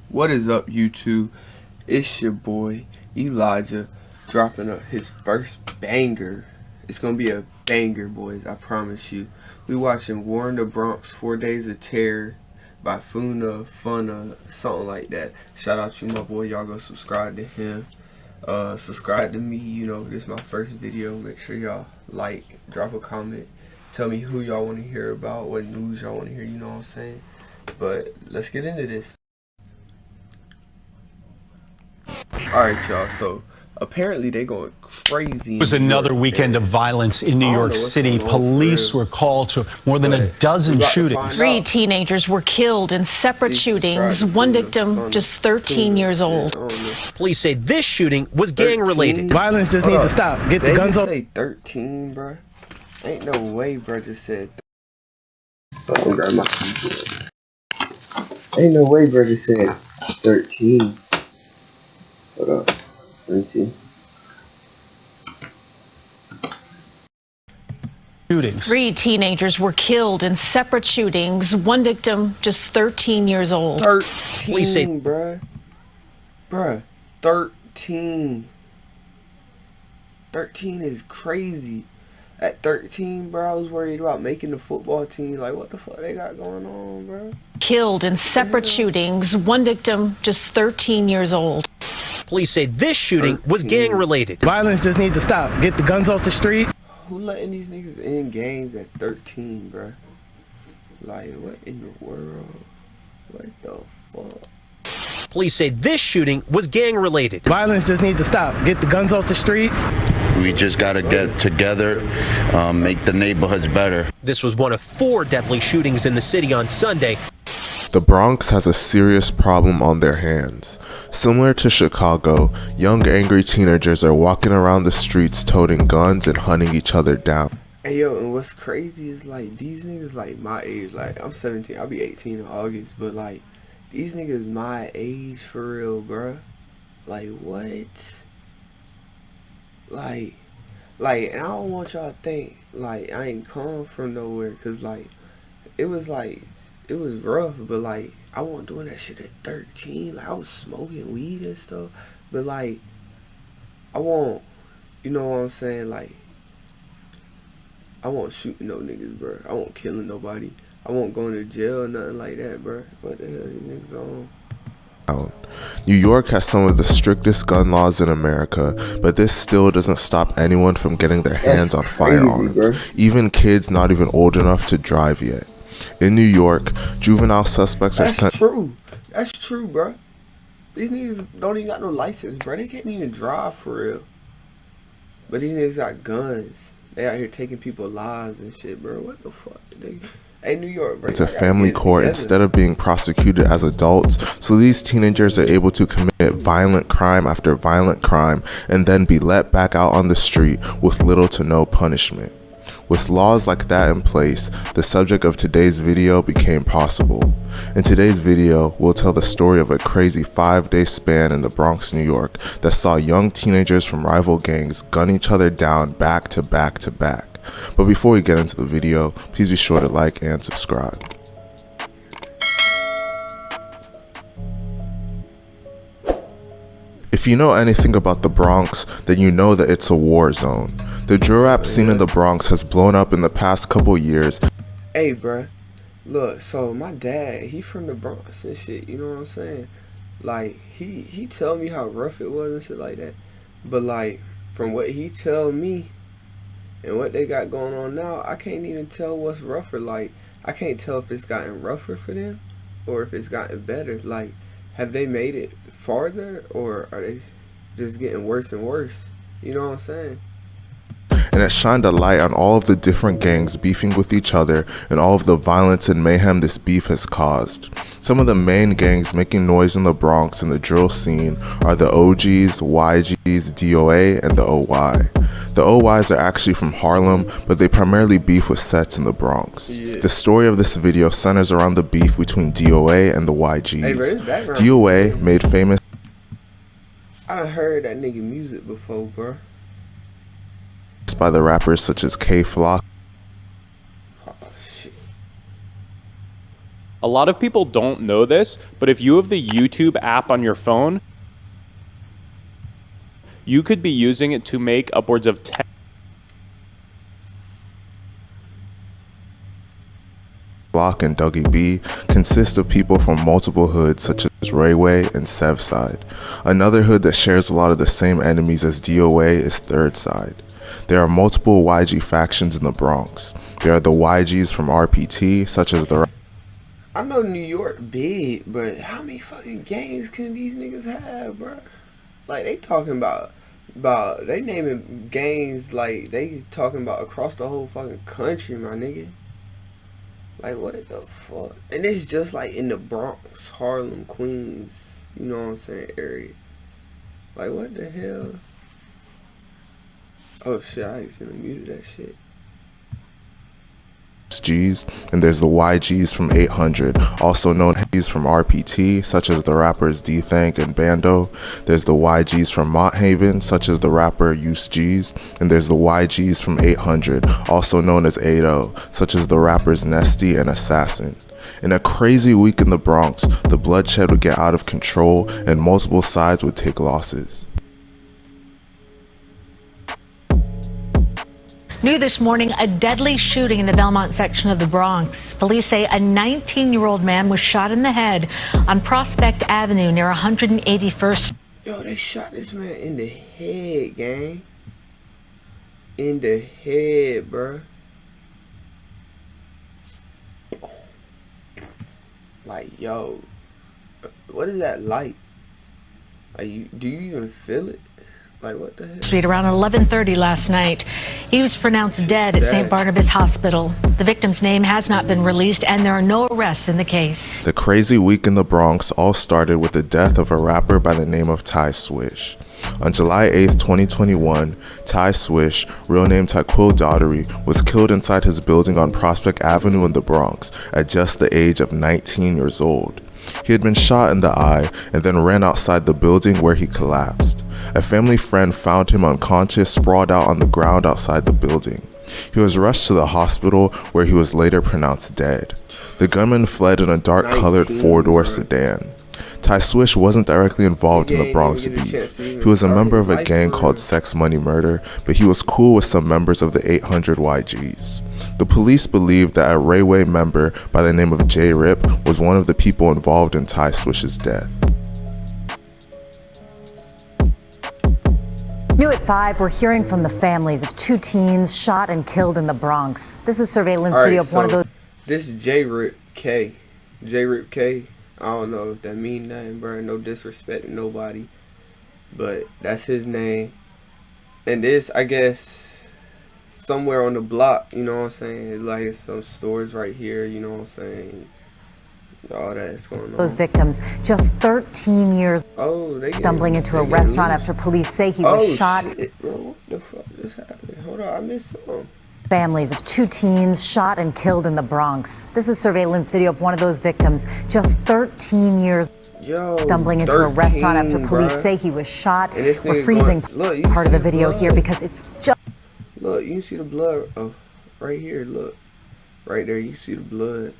What is up, YouTube? It's your boy Elijah dropping up his first banger. It's gonna be a banger, boys, I promise you. We watching War in the Bronx, 4 Days of Terror by Funna, something like that. Shout out to my boy, y'all go subscribe to him. Subscribe to me, you know, this is my first video. Make sure y'all like, drop a comment. Tell me who y'all want to hear about, what news y'all want to hear, you know what I'm saying? But let's get into this. Alright, y'all, so apparently they going crazy. It was another weekend of violence in New York City. Police were called to more than a dozen shootings. 3 teenagers were killed in separate shootings. One victim just 13 years old. Police say this shooting was gang-related. Violence just needs to stop. Get the guns off. They just say 13, bro. Ain't no way, bro. Just said. Oh, grab my keyboard. Ain't no way, bro. Just said 13. Hold up. Let me see. Shootings. 3 teenagers were killed in separate shootings. One victim just 13 years old. 13, bruh. Bruh. 13. 13 is crazy. At 13, bro, I was worried about making the football team. Like, what the fuck they got going on, bro? Killed in separate shootings. One victim just 13 years old. Police say this shooting was gang-related. Violence just needs to stop. Get the guns off the street. Who letting these niggas in gangs at 13, bro? Like, what in the world? What the fuck? Police say this shooting was gang-related. Violence just needs to stop. Get the guns off the streets. We just got to get together, make the neighborhoods better. This was one of 4 deadly shootings in the city on Sunday. The Bronx has a serious problem on their hands. Similar to Chicago, young angry teenagers are walking around the streets toting guns and hunting each other down. Hey yo, and what's crazy is like these niggas like my age, like I'm 17, I'll be 18 in August, but like these niggas my age for real, bruh. Like what? Like, and I don't want y'all to think like I ain't come from nowhere, cause like it was rough, but like I wasn't doing that shit at 13. Like I was smoking weed and stuff, but like I won't, you know what I'm saying? Like I won't shooting no niggas, bro. I won't killing nobody. I won't going to jail or nothing like that, bro. What the hell these niggas on? New York has some of the strictest gun laws in America, but this still doesn't stop anyone from getting their hands on firearms, even kids not even old enough to drive yet. In New York, juvenile suspects are sent. That's true, bro. These niggas don't even got no license, bro. They can't even drive for real. But these niggas got guns. They out here taking people's lives and shit, bro. What the fuck? Hey, New York, bro. It's a family court instead of being prosecuted as adults, so these teenagers are able to commit violent crime after violent crime and then be let back out on the street with little to no punishment. With laws like that in place, the subject of today's video became possible. In today's video, we'll tell the story of a crazy 5-day span in the Bronx, New York that saw young teenagers from rival gangs gun each other down back to back to back. But before we get into the video, please be sure to like and subscribe. If you know anything about the Bronx, then you know that it's a war zone. The drill rap scene in the Bronx has blown up in the past couple years. Hey, bruh. Look, so my dad, he from the Bronx and shit, you know what I'm saying? Like, he tell me how rough it was and shit like that. But, like, from what he tell me and what they got going on now, I can't even tell what's rougher. Like, I can't tell if it's gotten rougher for them or if it's gotten better. Like, have they made it farther or are they just getting worse and worse? You know what I'm saying? And it shined a light on all of the different gangs beefing with each other and all of the violence and mayhem this beef has caused. Some of the main gangs making noise in the Bronx and the drill scene are the OGs, YGs, DOA, and the OY. The OYs are actually from Harlem, but they primarily beef with sets in the Bronx. Yeah. The story of this video centers around the beef between DOA and the YGs. Hey, bro, DOA made famous. I done heard that nigga music before, bro. By the rappers such as K Flock. Oh shit. A lot of people don't know this, but if you have the YouTube app on your phone, you could be using it to make upwards of 10 Block and Dougie B consist of people from multiple hoods such as Rayway and Sevside. Another hood that shares a lot of the same enemies as DOA is Third Side. There are multiple YG factions in the Bronx. There are the YGs from RPT, such as the... I know New York big, but how many fucking gangs can these niggas have, bro? Like, they talking about they naming gangs like they talking about across the whole fucking country, my nigga. Like, what the fuck? And it's just like in the Bronx, Harlem, Queens, you know what I'm saying, area. Like, what the hell? Oh shit, I accidentally muted that shit. G's, and there's the YGs from 800, also known as from RPT, such as the rappers D-Thank and Bando. There's the YGs from Mott Haven, such as the rapper Use G's, and there's the YGs from 800, also known as 80, such as the rappers Nesty and Assassin. In a crazy week in the Bronx, the bloodshed would get out of control and multiple sides would take losses. New this morning, a deadly shooting in the Belmont section of the Bronx. Police say a 19-year-old man was shot in the head on Prospect Avenue near 181st. Yo, they shot this man in the head, gang. In the head, bruh. Like, yo, what is that like? Like, do you even feel it? Like, what the hell? Street around 11:30 last night. He was pronounced dead at St. Barnabas Hospital. The victim's name has not been released, and there are no arrests in the case. The crazy week in the Bronx all started with the death of a rapper by the name of Ty Swish. On July 8th, 2021, Ty Swish, real name Tyquil Daughtery, was killed inside his building on Prospect Avenue in the Bronx at just the age of 19 years old. He had been shot in the eye and then ran outside the building where he collapsed. A family friend found him unconscious, sprawled out on the ground outside the building. He was rushed to the hospital where he was later pronounced dead. The gunman fled in a dark-colored four-door sedan. Ty Swish wasn't directly involved in the Bronx beef. He was a member of a gang called Sex Money Murder, but he was cool with some members of the 800 YGs. The police believed that a Rayway member by the name of J Rip was one of the people involved in Ty Swish's death. New at 5, we're hearing from the families of two teens shot and killed in the Bronx. This is surveillance video of one of those. This is J Rip K. J Rip K. I don't know if that mean nothing, bro. No disrespect to nobody, but that's his name. And this, I guess, somewhere on the block, you know what I'm saying? Like some stores right here, you know what I'm saying? All that's going on. Those victims, just 13 years, stumbling into a restaurant after police say he was shot. Shit, bro. What the fuck just happened? Hold on, I missed something. Families of two teens shot and killed in the Bronx. This is surveillance video of one of those victims, just 13 years, stumbling into a restaurant after police say he was shot. We're freezing part of the video here because it's just... Look, you can see the blood. Oh, right here, look. Right there, you see the blood.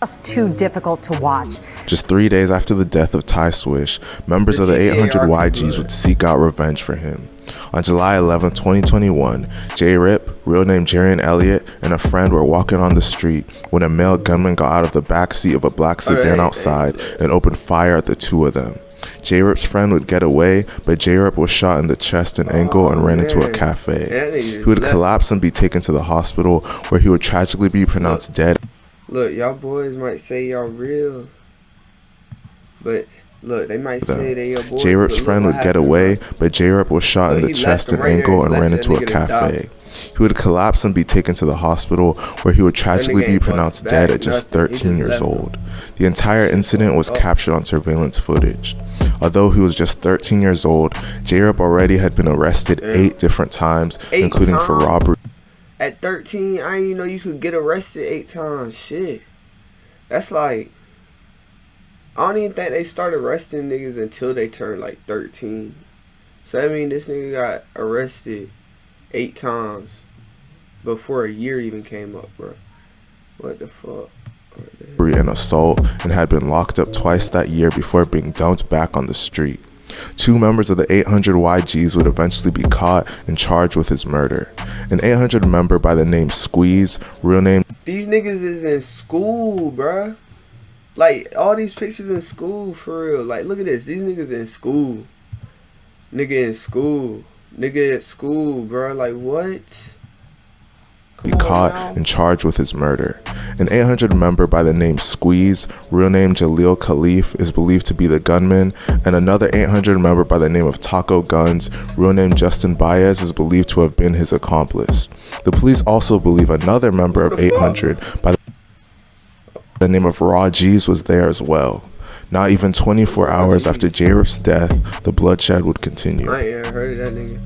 Just too difficult to watch. Just 3 days after the death of Ty Swish, members of the 800 YGs would seek out revenge for him. On July 11, 2021, J Rip, real name Jarian Elliott, and a friend were walking on the street when a male gunman got out of the backseat of a black sedan outside and opened fire at the two of them. J Rip's friend would get away, but J Rip was shot in the chest and ankle and ran into a cafe. He would collapse and be taken to the hospital where he would tragically be pronounced dead. Look, y'all boys might say y'all real, but look, they might say they your boys. J Rip's friend would get away, but J Rip was shot in the chest and ankle and ran into a cafe. He would collapse and be taken to the hospital where he would tragically be pronounced dead at just 13 years old. The entire incident was captured on surveillance footage. Although he was just 13 years old, J Rip already had been arrested 8 different times, including for robbery. At 13, I didn't even know you could get arrested 8 times. Shit. That's like... I don't even think they started arresting niggas until they turned like 13. So that means this nigga got arrested 8 times before a year even came up, bro. What the fuck? And assault, and had been locked up twice that year before being dumped back on the street. 2 members of the 800 YGs would eventually be caught and charged with his murder. An 800 member by the name Squeeze, real name. These niggas is in school, bruh. Like, all these pictures in school, for real. Like, look at this. These niggas in school. Nigga in school. Nigga at school, bruh. Like, what? Be caught and charged with his murder. An 800 member by the name Squeeze, real name Jaleel Khalif, is believed to be the gunman, and another 800 member by the name of Taco Guns, real name Justin Baez, is believed to have been his accomplice. The police also believe another member of 800 by the name of Raw G's was there as well. Not even 24 hours after J-Rip's death, the bloodshed would continue. I ain't ever heard of that nigga.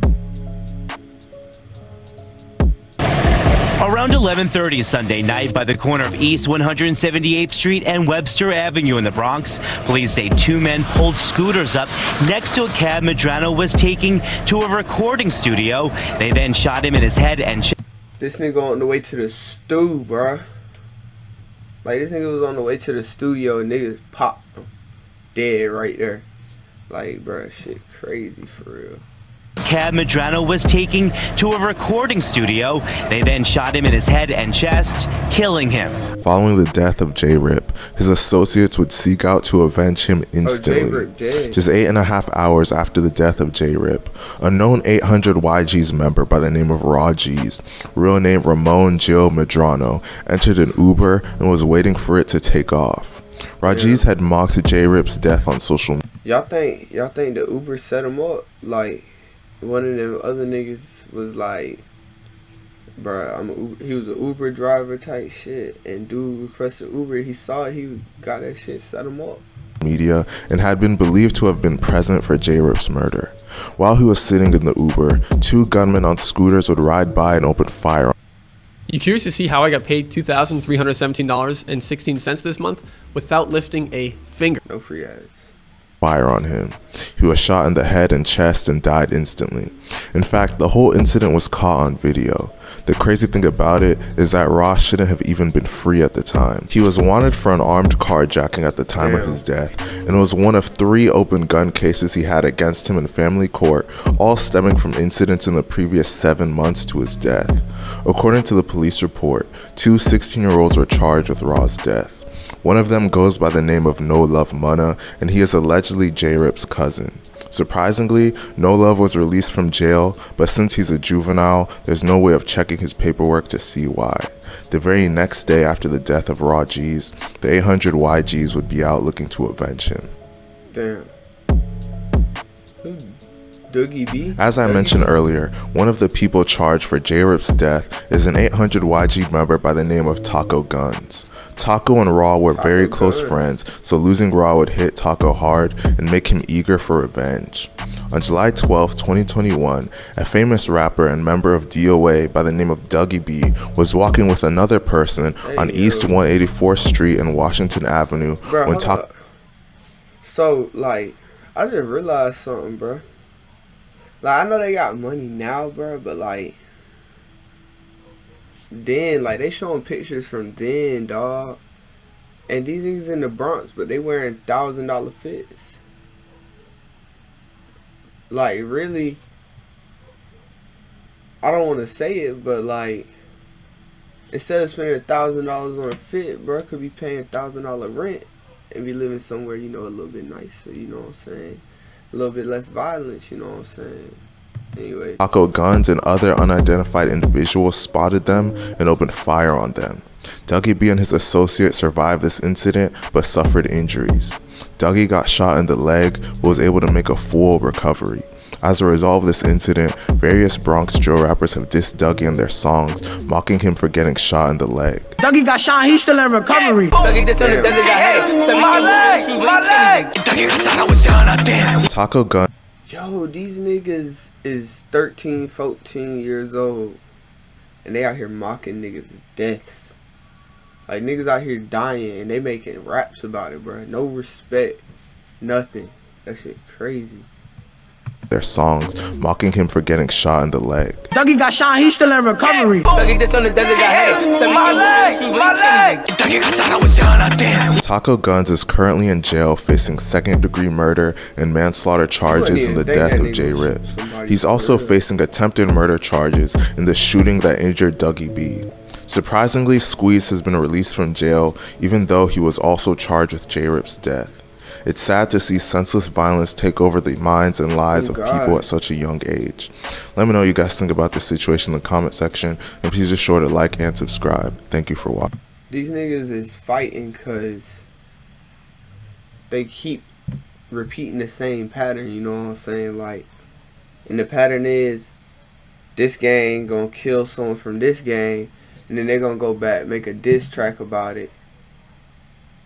Around 11:30 Sunday night by the corner of East 178th Street and Webster Avenue in the Bronx, police say 2 men pulled scooters up next to a cab Medrano was taking to a recording studio. They then shot him in his head and this nigga on the way to the stew, bruh. Like, this nigga was on the way to the studio and niggas popped him dead right there. Like, bruh, shit crazy for real. Cab Medrano was taking to a recording studio. They then shot him in his head and chest, killing him. Following the death of J-Rip, his associates would seek out to avenge him instantly. Just 8.5 hours after the death of J-Rip, a known 800 YG's member by the name of Raw G's, real name Ramon Jill Medrano, entered an Uber and was waiting for it to take off. Rajiz had mocked J-Rip's death on social media. Y'all think the Uber set him up? Like, one of them other niggas was like, bruh, he was an Uber driver type shit, and dude requested Uber. He saw it, he got that shit, set him up. Media, and had been believed to have been present for J-Rip's murder. While he was sitting in the Uber, 2 gunmen on scooters would ride by and open fire. You curious to see how I got paid $2,317.16 this month without lifting a finger? No free ads. Fire on him. He was shot in the head and chest and died instantly. In fact, the whole incident was caught on video. The crazy thing about it is that Ross shouldn't have even been free at the time. He was wanted for an armed carjacking at the time of his death, and it was one of 3 open gun cases he had against him in family court, all stemming from incidents in the previous 7 months to his death. According to the police report, 2 16-year-olds were charged with Ross' death. One of them goes by the name of No Love Munna, and he is allegedly J-Rip's cousin. Surprisingly, No Love was released from jail, but since he's a juvenile, there's no way of checking his paperwork to see why. The very next day after the death of Raw G's, the 800 YGs would be out looking to avenge him. Damn. Dougie B? As I mentioned earlier, one of the people charged for J-Rip's death is an 800 YG member by the name of Taco Guns. Taco and Raw were very close friends, so losing Raw would hit Taco hard and make him eager for revenge. On July 12, 2021, a famous rapper and member of DOA by the name of Dougie B was walking with another person on East 184th Street and Washington Avenue when Taco... So, like, I just realized something, bro. Like, I know they got money now, bro, but, like, then, like, they showing pictures from then, dog. And these niggas in the Bronx, but they wearing $1,000 fits. Like, really, I don't want to say it, but, like, instead of spending $1,000 on a fit, bro, could be paying $1,000 rent and be living somewhere, you know, a little bit nicer, you know what I'm saying? A little bit less violence, you know what I'm saying? Anyway. Taco Guns and other unidentified individuals spotted them and opened fire on them. Dougie B and his associate survived this incident but suffered injuries. Dougie got shot in the leg but was able to make a full recovery. As a result of this incident, various Bronx drill rappers have dissed Dougie in their songs, mocking him for getting shot in the leg. Dougie got shot, he's still in recovery. Dougie got hit. My leg! Dougie got shot, I was down out there. Taco Gun. Yo, these niggas is 13, 14 years old. And they out here mocking niggas' deaths. Like, niggas out here dying and they making raps about it, bro. No respect. Nothing. That shit crazy. their songs, mocking him for getting shot in the leg. Dougie got shot, he's still in recovery. Dougie this on the desert got headed. Taco Guns is currently in jail facing second-degree murder and manslaughter charges in the death of J-Rip. He's also facing attempted murder charges in the shooting that injured Dougie B. Surprisingly, Squeeze has been released from jail even though he was also charged with J-Rip's death. It's sad to see senseless violence take over the minds and lives of people at such a young age. Let me know what you guys think about this situation in the comment section, and please be sure to like and subscribe. Thank you for watching. These niggas is fighting because they keep repeating the same pattern, you know what I'm saying? Like, and the pattern is this gang gonna kill someone from this gang, and then they're gonna go back, make a diss track about it,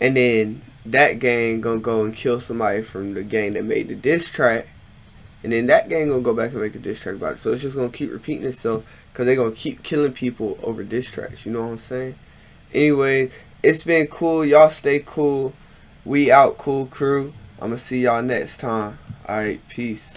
and then that gang gonna go and kill somebody from the gang that made the diss track, and then that gang gonna go back and make a diss track about it. So it's just gonna keep repeating itself because they're gonna keep killing people over diss tracks, you know what I'm saying? Anyway, it's been cool. Y'all stay cool. We out, cool crew. I'm gonna see y'all next time. Alright, peace.